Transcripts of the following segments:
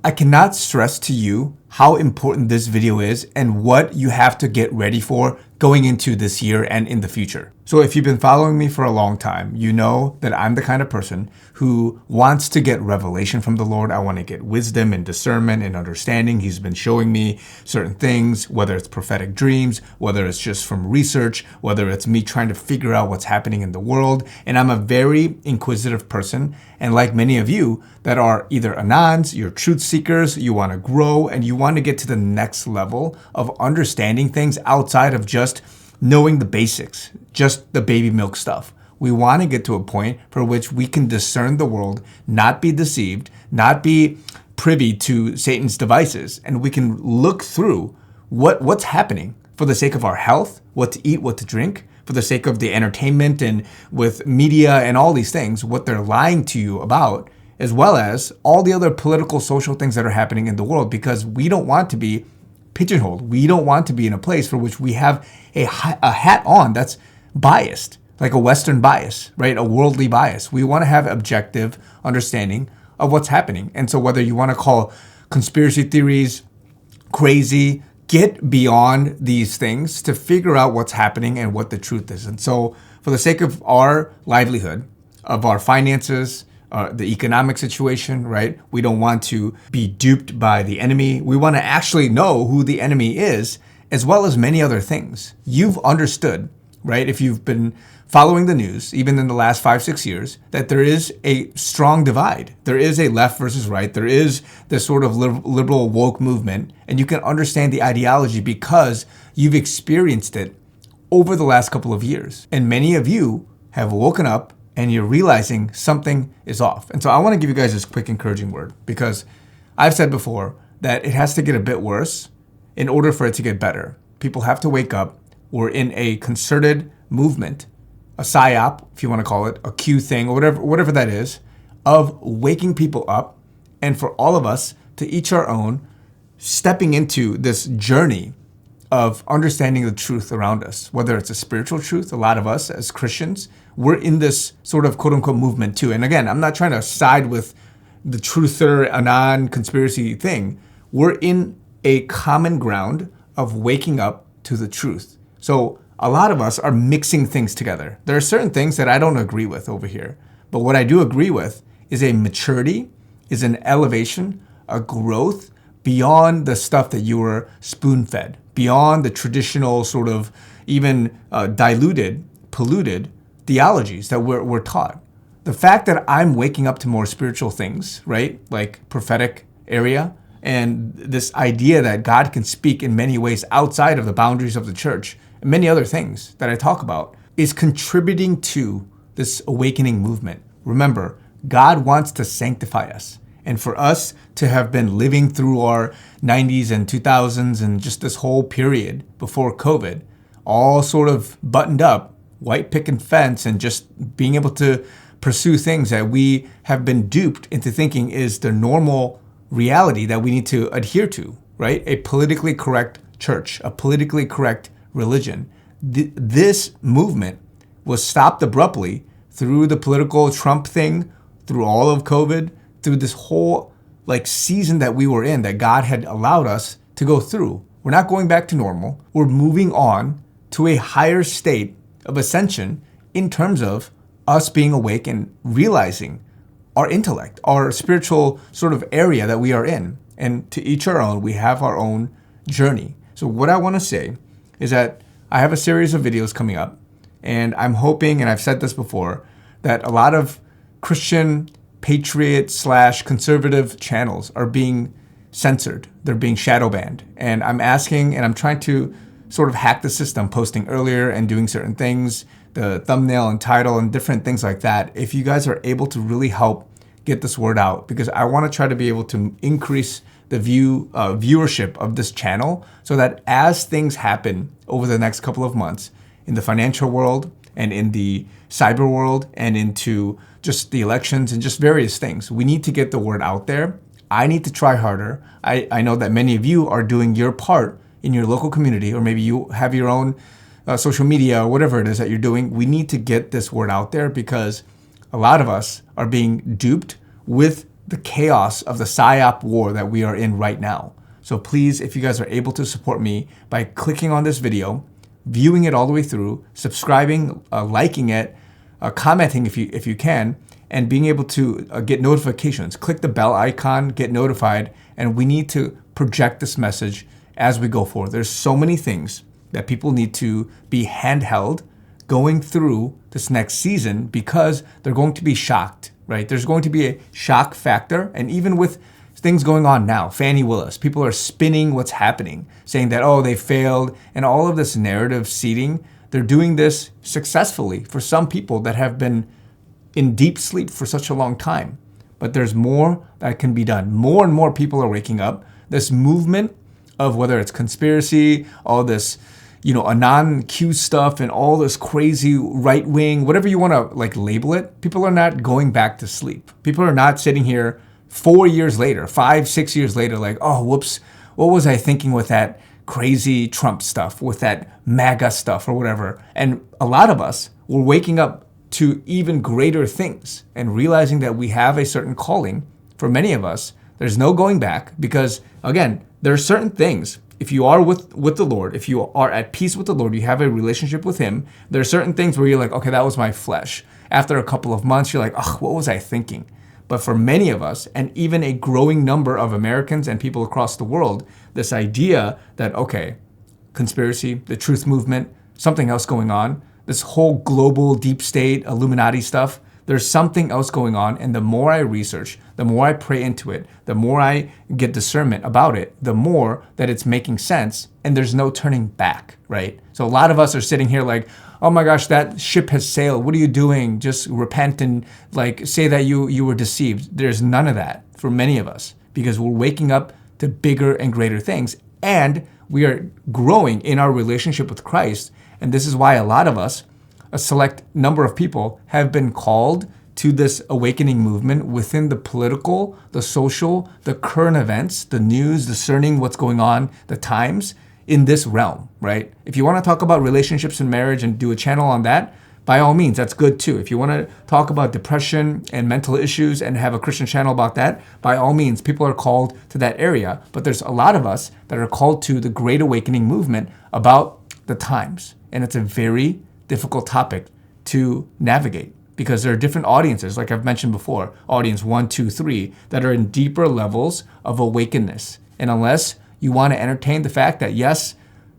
I cannot stress to you how important this video is and what you have to get ready for going into this year and in the future. So if you've been following me for a long time, you know that I'm the kind of person who wants to get revelation from the Lord. I want to get wisdom and discernment and understanding. He's been showing me certain things, whether it's prophetic dreams, whether it's just from research, whether it's me trying to figure out what's happening in the world. And I'm a very inquisitive person. And like many of you that are either anons, you're truth seekers, you want to grow, and you want to get to the next level of understanding things outside of just knowing the basics, just the baby milk stuff. We want to get to a point for which we can discern the world, not be deceived, not be privy to Satan's devices, and we can look through what's happening for the sake of our health, what to eat, what to drink, for the sake of the entertainment and with media and all these things, what they're lying to you about, as well as all the other political, social things that are happening in the world, because we don't want to be pigeonholed. We don't want to be in a place for which we have a hat on that's biased, like a Western bias, right? A worldly bias. We want to have objective understanding of what's happening. And so whether you want to call conspiracy theories crazy, get beyond these things to figure out what's happening and what the truth is. And so for the sake of our livelihood, of our finances, the economic situation, right? We don't want to be duped by the enemy. We want to actually know who the enemy is, as well as many other things. You've understood, right? If you've been following the news, even in the last 5-6 years, that there is a strong divide. There is a left versus right. There is this sort of liberal woke movement, and you can understand the ideology because you've experienced it over the last couple of years. And many of you have woken up and you're realizing something is off. And so I want to give you guys this quick encouraging word, because I've said before that it has to get a bit worse in order for it to get better. People have to wake up. We're in a concerted movement, a psyop, if you want to call it, a Q thing, or whatever that is, of waking people up, and for all of us to each our own, stepping into this journey of understanding the truth around us, whether it's a spiritual truth. A lot of us as Christians, we're in this sort of quote unquote movement too. And again, I'm not trying to side with the truther, anon, conspiracy thing. We're in a common ground of waking up to the truth. So a lot of us are mixing things together. There are certain things that I don't agree with over here. But what I do agree with is a maturity, is an elevation, a growth beyond the stuff that you were spoon-fed, beyond the traditional sort of even diluted, polluted theologies that we're taught. The fact that I'm waking up to more spiritual things, right? Like prophetic area, and this idea that God can speak in many ways outside of the boundaries of the church, and many other things that I talk about, is contributing to this awakening movement. Remember, God wants to sanctify us. And for us to have been living through our 90s and 2000s and just this whole period before COVID, all sort of buttoned up, white picket fence, and just being able to pursue things that we have been duped into thinking is the normal reality that we need to adhere to, right? A politically correct church, a politically correct religion. This movement was stopped abruptly through the political Trump thing, through all of COVID, through this whole season that we were in, that God had allowed us to go through. We're not going back to normal. We're moving on to a higher state of ascension in terms of us being awake and realizing our intellect, our spiritual sort of area that we are in. And to each our own, we have our own journey. So what I want to say is that I have a series of videos coming up, and I'm hoping, and I've said this before, that a lot of Christian patriot/conservative channels are being censored. They're being shadow banned. And I'm asking, and I'm trying to sort of hack the system, posting earlier and doing certain things, the thumbnail and title and different things like that. If you guys are able to really help get this word out, because I want to try to be able to increase the viewership of this channel, so that as things happen over the next couple of months in the financial world and in the cyber world and into just the elections and just various things, we need to get the word out there. I need to try harder. I know that many of you are doing your part in your local community, or maybe you have your own social media or whatever it is that you're doing. We need to get this word out there, because a lot of us are being duped with the chaos of the PSYOP war that we are in right now. So please, if you guys are able to support me by clicking on this video, viewing it all the way through, subscribing, liking it, commenting if you can, and being able to get notifications. Click the bell icon, get notified, and we need to project this message as we go forward. There's so many things that people need to be handheld going through this next season because they're going to be shocked, right? There's going to be a shock factor. And even with things going on now, Fannie Willis, people are spinning what's happening, saying that, oh, they failed, and all of this narrative seeding. They're doing this successfully for some people that have been in deep sleep for such a long time. But there's more that can be done. More and more people are waking up. This movement of whether it's conspiracy, all this, Anon-Q stuff and all this crazy right wing, whatever you want to label it, people are not going back to sleep. People are not sitting here 4 years later, 5, 6 years later, like, oh, whoops, what was I thinking with that crazy Trump stuff, with that MAGA stuff or whatever. And a lot of us were waking up to even greater things and realizing that we have a certain calling. For many of us, there's no going back because, again, there are certain things. If you are with the Lord, if you are at peace with the Lord, you have a relationship with Him, there are certain things where you're like, okay, that was my flesh. After a couple of months, you're like, oh, what was I thinking? But for many of us, and even a growing number of Americans and people across the world, this idea that, okay, conspiracy, the truth movement, something else going on, this whole global deep state, Illuminati stuff, there's something else going on. And the more I research, the more I pray into it, the more I get discernment about it, the more that it's making sense and there's no turning back, right? So a lot of us are sitting here like, oh my gosh, that ship has sailed. What are you doing? Just repent and say that you were deceived. There's none of that for many of us because we're waking up to bigger and greater things and we are growing in our relationship with Christ. And this is why a lot of us, a select number of people, have been called to this awakening movement within the political, the social, the current events, the news, discerning what's going on, the times in this realm, right? If you want to talk about relationships and marriage and do a channel on that, by all means, that's good too. If you want to talk about depression and mental issues and have a Christian channel about that, by all means, people are called to that area. But there's a lot of us that are called to the Great Awakening movement about the times. And it's a very difficult topic to navigate because there are different audiences, like I've mentioned before, audience 1, 2, 3, that are in deeper levels of awakeness. And unless you want to entertain the fact that, yes,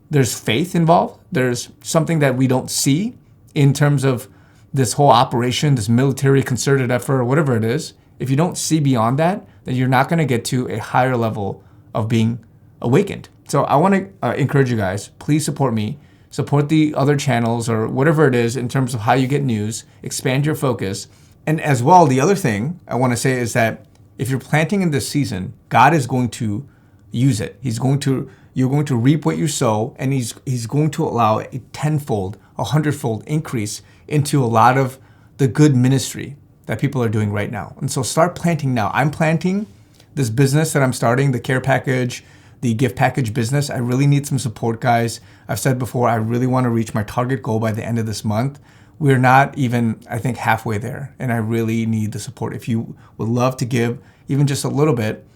there's faith involved, there's something that we don't see in terms of this whole operation, this military concerted effort, or whatever it is, if you don't see beyond that, then you're not going to get to a higher level of being awakened. So I want to encourage you guys, please support me. Support the other channels or whatever it is in terms of how you get news, expand your focus. And as well, the other thing I want to say is that if you're planting in this season, God is going to use it. You're going to reap what you sow, and he's going to allow a tenfold, 100-fold increase into a lot of the good ministry that people are doing right now. And so start planting now. I'm planting this business that I'm starting, the care package, the gift package business. I really need some support, guys. I've said before, I really want to reach my target goal by the end of this month. We're not even, I think, halfway there, and I really need the support. If you would love to give even just a little bit,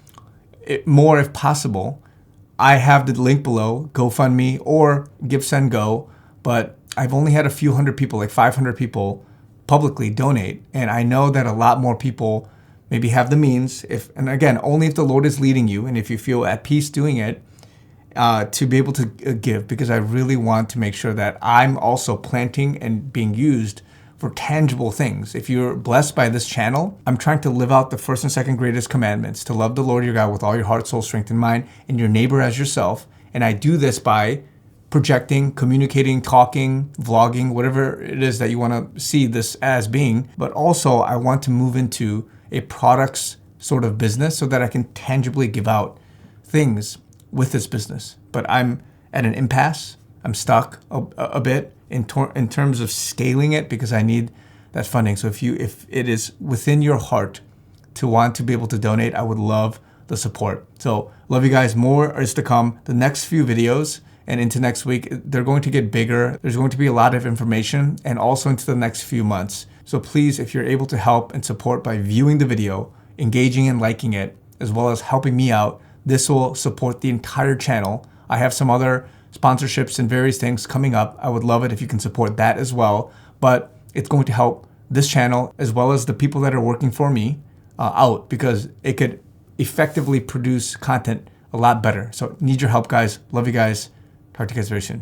more if possible, I have the link below, GoFundMe or GiveSendGo, but I've only had a few hundred people, like 500 people publicly donate, and I know that a lot more people maybe have the means, and again, only if the Lord is leading you and if you feel at peace doing it, to be able to give, because I really want to make sure that I'm also planting and being used for tangible things. If you're blessed by this channel, I'm trying to live out the first and second greatest commandments, to love the Lord your God with all your heart, soul, strength, and mind, and your neighbor as yourself. And I do this by projecting, communicating, talking, vlogging, whatever it is that you want to see this as being. But also I want to move into a products sort of business so that I can tangibly give out things with this business. But I'm at an impasse. I'm stuck a bit in terms of scaling it because I need that funding. So if it is within your heart to want to be able to donate, I would love the support. So love you guys. More is to come. The next few videos and into next week, they're going to get bigger. There's going to be a lot of information, and also into the next few months. So please, if you're able to help and support by viewing the video engaging and liking it, as well as helping me out. This will support the entire channel. I have some other sponsorships and various things coming up. I would love it if you can support that as well. But it's going to help this channel as well as the people that are working for me out, because it could effectively produce content a lot better. So need your help, guys. Love you guys. Talk to you guys very soon.